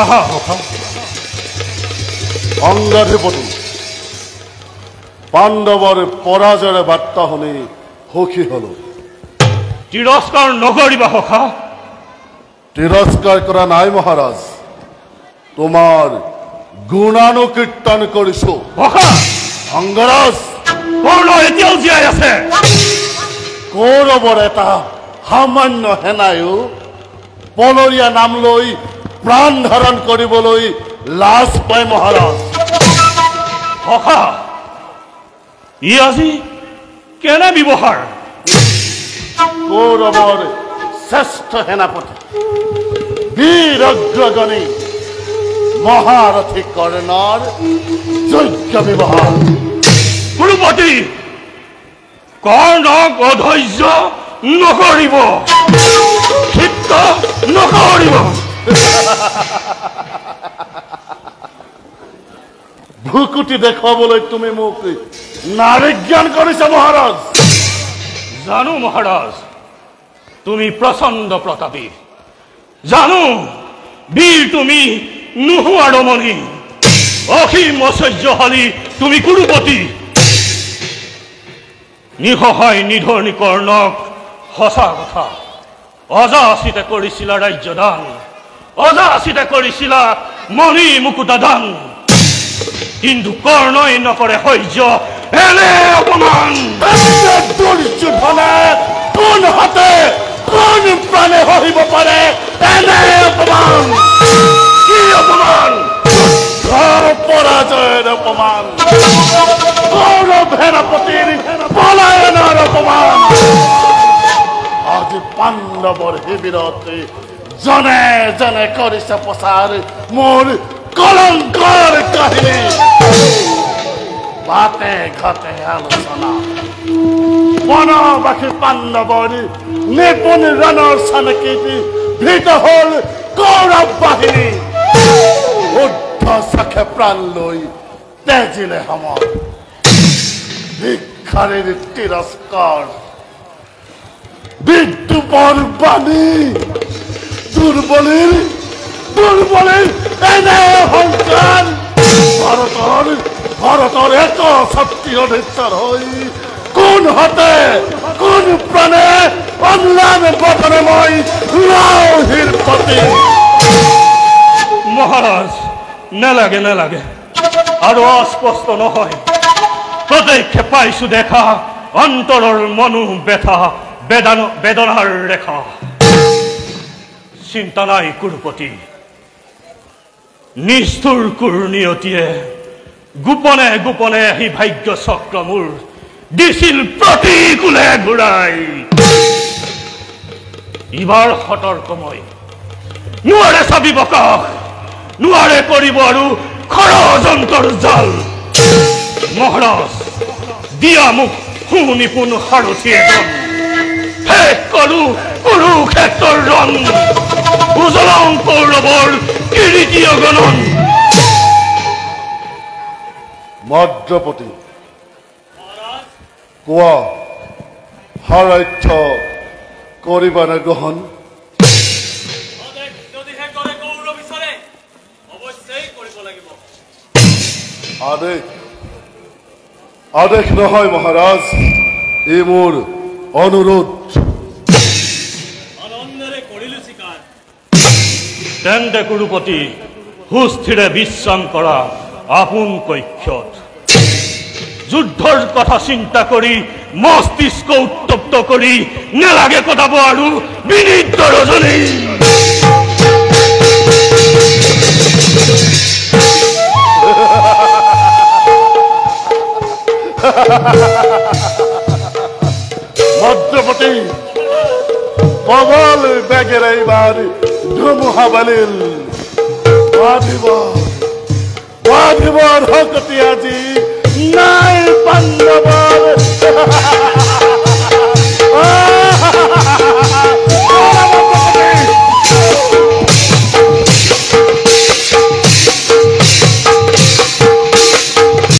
আহা সখা অংগাধিপতি পাণ্ডৱৰ পৰাজয়ৰ বাৰ্তা শুনি সুখী হলো। তিৰস্কাৰ নকৰিবা সখা। তিৰস্কাৰ কৰা নাই মহাৰাজ, তোমাৰ গুণানুকীৰ্তন কৰিছো। সখা অংগৰাজ কৰ্ণ এতিয়াও জীয়াই আছে। কৌৰৱৰ এটা সামান্য সেনায়ো পলৰীয়া নাম লৈ প্ৰাণ ধাৰণ কৰিবলৈ লাজ পায় মহাৰাজ। সখা ই আজি কেনে ব্যৱহাৰ? কৌৰৱৰ শ্ৰেষ্ঠ সেনাপতি বীৰ অগ্ৰগণী মহাৰথী কৰ্ণৰ যোগ্য ব্যৱহাৰ। গুৰুপতি কৰ্ণক অধৈৰ্য নকৰিব, ক্ষিপ্ত নকৰিব। ভুকুটি দেখুৱাবলৈ তুমি মোক নাৰিজ্ঞান কৰিছা মহাৰাজ। জানো মহাৰাজ তুমি প্ৰচণ্ড প্ৰতাপী, জানো বীৰ তুমি নোহোৱা ৰমণী, অসীম ঐশ্বৰ্যশালী তুমি গুৰুপতি। নিসহায় নিধৰ্ণী কৰ্ণক সঁচা কথা অযাচিতে কৰিছিলা ৰাজ্যদান, অযাচিতে কৰিছিলা মণি মুকুতা দান, কিন্তু কৰ্ণই নকৰে সহ্য এনে অপমান। দুৰ্যোধনে কোন হাতে কোন প্ৰাণে সহিব পাৰে এনে অপমান? কি অপমান? পৰাজয়ৰ অপমান, কৌৰৱ সেনাপতিৰ পলায়নৰ অপমান। আজি পাণ্ডৱৰ শিবিৰত জনে জনে কৰিছে প্ৰচাৰ মোৰ কলংকৰ কাহিনী। বাটে ঘাটে আলোচনা বনবাসী পাণ্ডৱৰ নিপুণ ৰণৰ চানকিত ভীত হল কৌৰৱ বাহিনী। উদ্ধ চাখে প্ৰাণ লৈ তেজিলে সময় ভিক্ষাৰীৰ তিৰস্কাৰ, বিদ্যুপৰ বাণী দুৰ্বলীৰ দুৰ্বলীৰ এনে সংসাৰ। ভাৰতৰ এক শক্তিৰ অধিষ্ঠান হৈ কোন হাতে কোন প্ৰাণে অম্লান বদনে মই লাউহিৰ পতি। মহাৰাজ নালাগে নালাগে, আৰু অস্পষ্ট নহয়। প্ৰত্যক্ষে পাইছো দেখা অন্তৰৰ মনো ব্যথা বেদনাৰ ৰেখা। চিন্তা নাই কুৰুপতি, নিষ্ঠুৰ কুৰ্নিয়তিয়ে গোপনে গোপনে আহি ভাগ্য চক্ৰ মোৰ দিছিল প্ৰতিকূলে ঘূৰাই। ইবাৰ সতৰ্কময় নোৱাৰে চাবিব কাষ, নোৱাৰে কৰিব আৰু ষড়যন্ত্ৰৰ জাল। মহাৰাজ দিয়া মোক সুনিপুণ সাৰথি এজন, শেষ কৰো কুৰুক্ষেত্ৰৰ ৰণ, উজলং কৌৰৱৰ কিৰীটী অগণন। মদ্ৰপতি কোৱা, সাৰাথ্য কৰিবানে গ্ৰহণ? আদেশ আদেশ নহয় মহাৰাজ, ই মোৰ অনুৰোধ। তেন্তে কুৰুপতি সুস্থিৰে বিশ্ৰাম কৰা আপোন কক্ষত। যুদ্ধৰ কথা চিন্তা কৰি মস্তিষ্ক উত্তপ্ত কৰি নেলাগে কটাব আৰু বিনিদ্ৰ ৰজনী। মদ্ৰপতি প্ৰবল বেগেৰে এইবাৰ ধুমুহা বালিল। বাধিবৰ শকতি আজি